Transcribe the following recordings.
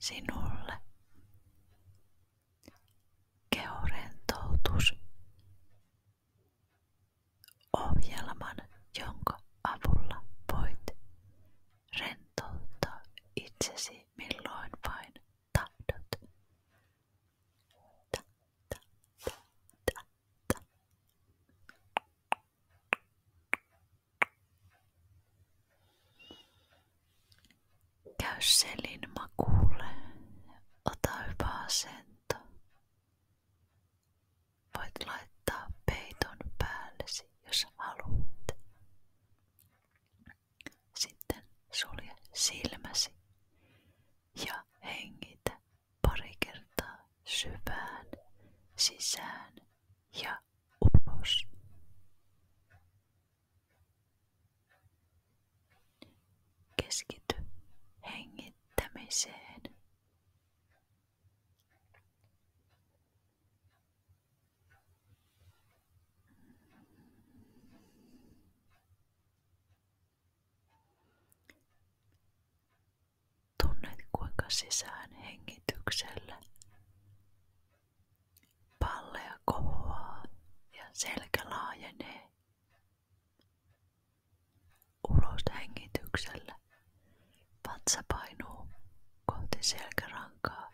sinulle kehorentoutus ohjelman, jonka avulla voit rentouttaa itsesi milloin vain tahdot. Ta, ta, ta, ta, ta. Käy selin makuulle, ota hyvä asento. Voit laittaa peiton päällesi, jos haluat. Sitten sulje silmäsi ja hengitä pari kertaa syvään, sisään ja ulos. Keskity hengittämiseen. Tunnet kuinka sisään hengityksellä pallea kohoaa ja selkä laajenee. Ulos hengityksellä vatsa painuu kohti selkärankaa.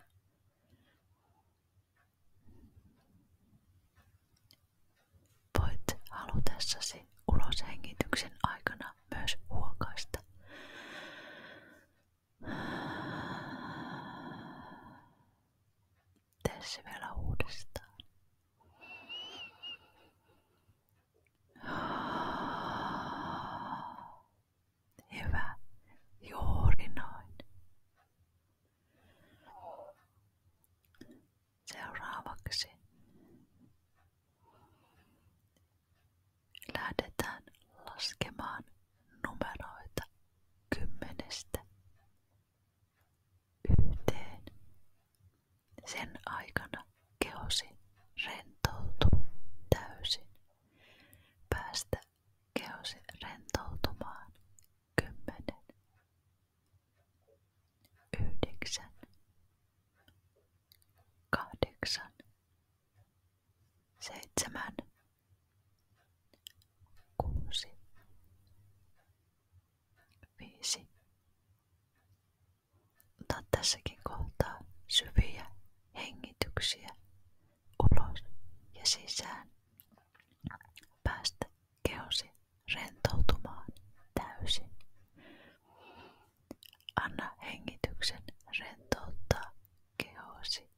Voit halutessasi ulos hengityksen aikana myös huokaista. Tee se vielä uudestaan. Hyvä. Juuri noin. Seuraavaksi lähdetään laskemaan numeroita 10:stä 1. Sen aikana kehosi rentoutuu täysin. Päästä kehosi rentoutumaan 10, 9, 8, 7, 6, 5. Ota tässäkin kohtaa syviä hengityksiä ulos ja sisään. Päästä kehosi rentoutumaan täysin. Anna hengityksen rentouttaa kehosi.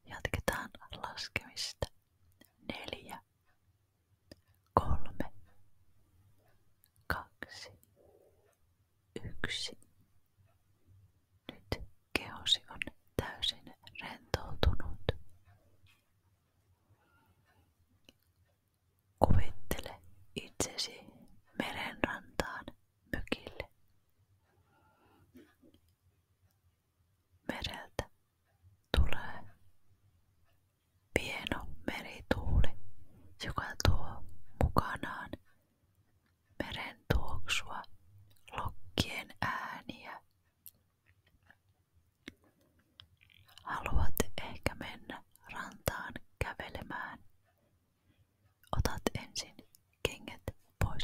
Jatketaan laskemista. 4, 3, 2, 1. Nyt kehosi on täysin rentoutunut. Kuvittele itsesi merenrantaan mökille. Mereltä tulee pieno merituuli, joka tuo mukanaan meren tuoksua, lokkien ääniä. Haluat ehkä mennä rantaan kävelemään. Otat ensin kengät pois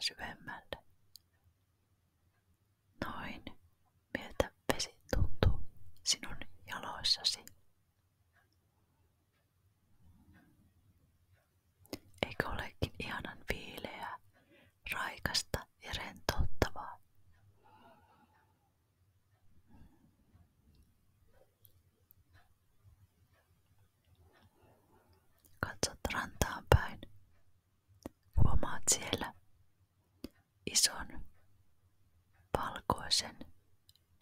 syvemmälle. Noin, miltä vesi tuntuu sinun jaloissasi. Eikö olekin ihanan viileää, raikasta ja rentouttavaa? Katsot rantaan päin. Huomaat siellä ison valkoisen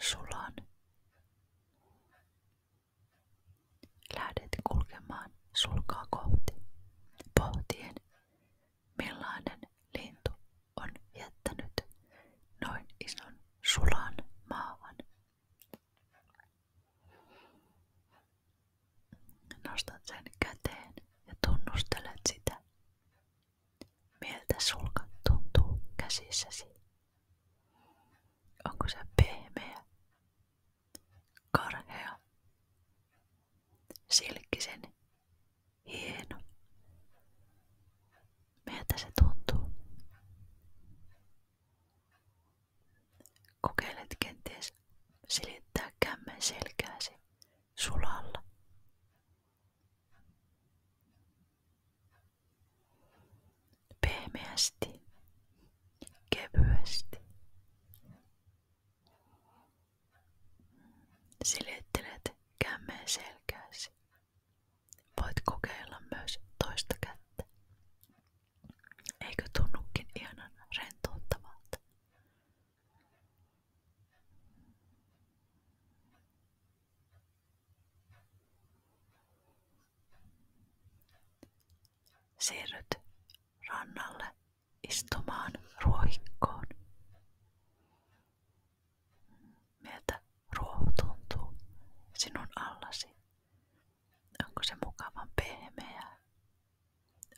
sulan. Lähdet kulkemaan sulkaa kohti, pohtien millainen lintu on jättänyt noin ison sulan maahan. Nostat sen käteen ja tunnustelet sitä. Miltä sulka tuntuu käsissäsi? Onko se pehmeä, karhea, silkkisen, hieno? Miltä se tuntuu? Kokeilet kenties silittää kämmen selkääsi sulalla. Pehmeästi, kevyesti. Silittelet kämmen selkääsi. Voit kokeilla myös toista kättä. Eikö tunnukin ihanan rentouttavalta? Siirryt rannalle istumaan ruohikkoon. Miltä ruoho tuntuu sinun allasi? Onko se mukavan pehmeää?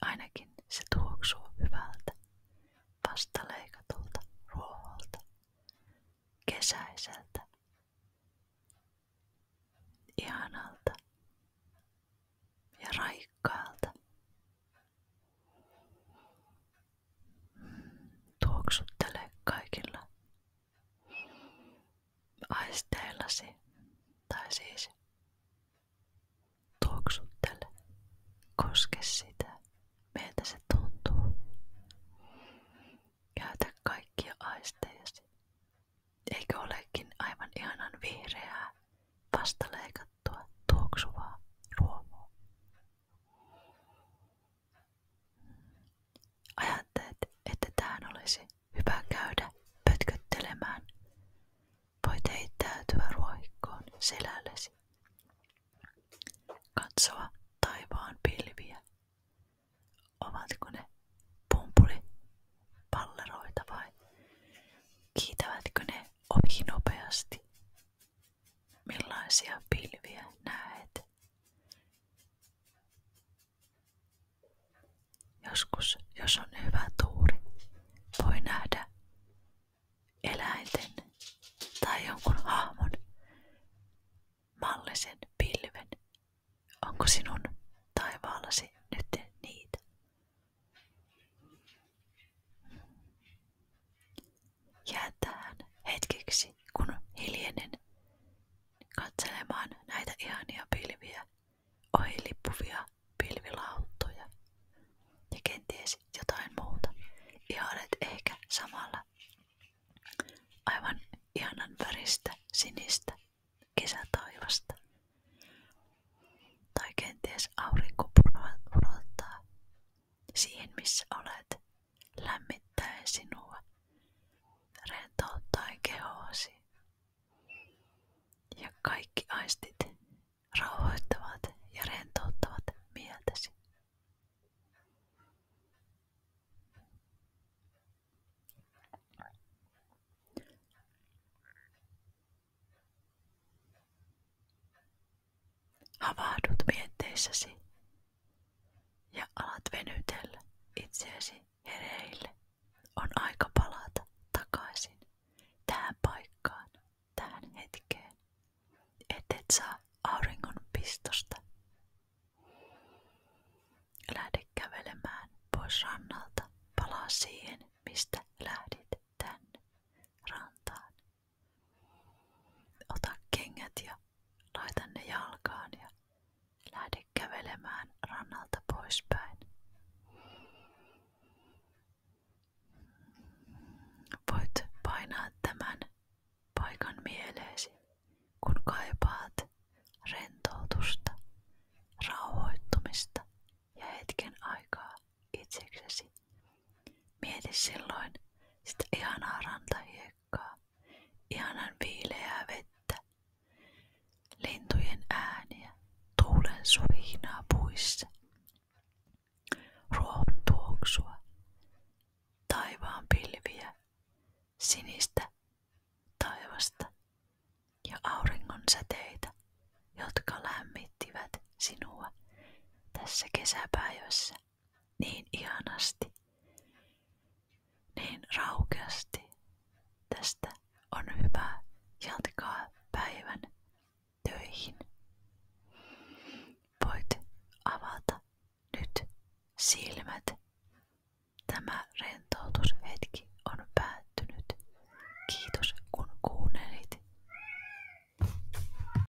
Ainakin se tuoksuu hyvältä, vasta leikatulta ruoholta, kesäiseltä, ihanalta ja raikkaalta. Tuoksuttele kaikilla aisteillasi, tai siis tuoksuttele, koske sitä, miltä se tuntuu. Käytä kaikkia aistejasi. Eikö olekin aivan ihanan vihreää, vasta leikattua, tuoksuvaa ruohoa? Ajattelet, että tähän olisi hyvä käydä pötköttelemään. Voit heittäytyä ruohikkoon selällesi. Katsoa taivaan pilviä. Ovatko ne pumpulipalleroita vai kiitävätkö ne ohi nopeasti? Millaisia pilviä näet? Joskus, jos on hyvä tuuri, voi nähdä eläinten tai jonkun hahmon mallisen pilven. Onko sinun taivaallasi nyt niitä? Jää tähän hetkeksi, kun hiljenen, katselemaan näitä ihania pilviä, ohi lippuvia pilvilauttoja ja kenties jotain muuta. Ihailet ehkä samalla aivan ihanan väristä sinistä kesätaivasta. Tai kenties aurinko pudottaa siihen, missä olet, lämmittäen sinua, rentouttaen kehoasi. Ja kaikki aistit rauhoittavat ja rentouttavat mieltäsi. Havahdut mietteissäsi ja alat venytellä itseäsi hereille. On aika palata takaisin tähän paikkaan, tähän hetkeen, et saa auringon pistosta. Lähde kävelemään pois rannalta, palaa siihen, mistä päiväsi. Mieti silloin sitä ihanaa rantahiekkaa, ihanan viileää vettä, lintujen ääniä, tuulen suhinaa puissa, ruohon tuoksua, taivaan pilviä, sinistä taivasta ja auringon säteitä, jotka lämmittivät sinua tässä kesäpäivässä niin ihanasti, niin raukeasti. Tästä on hyvä jatkaa päivän töihin.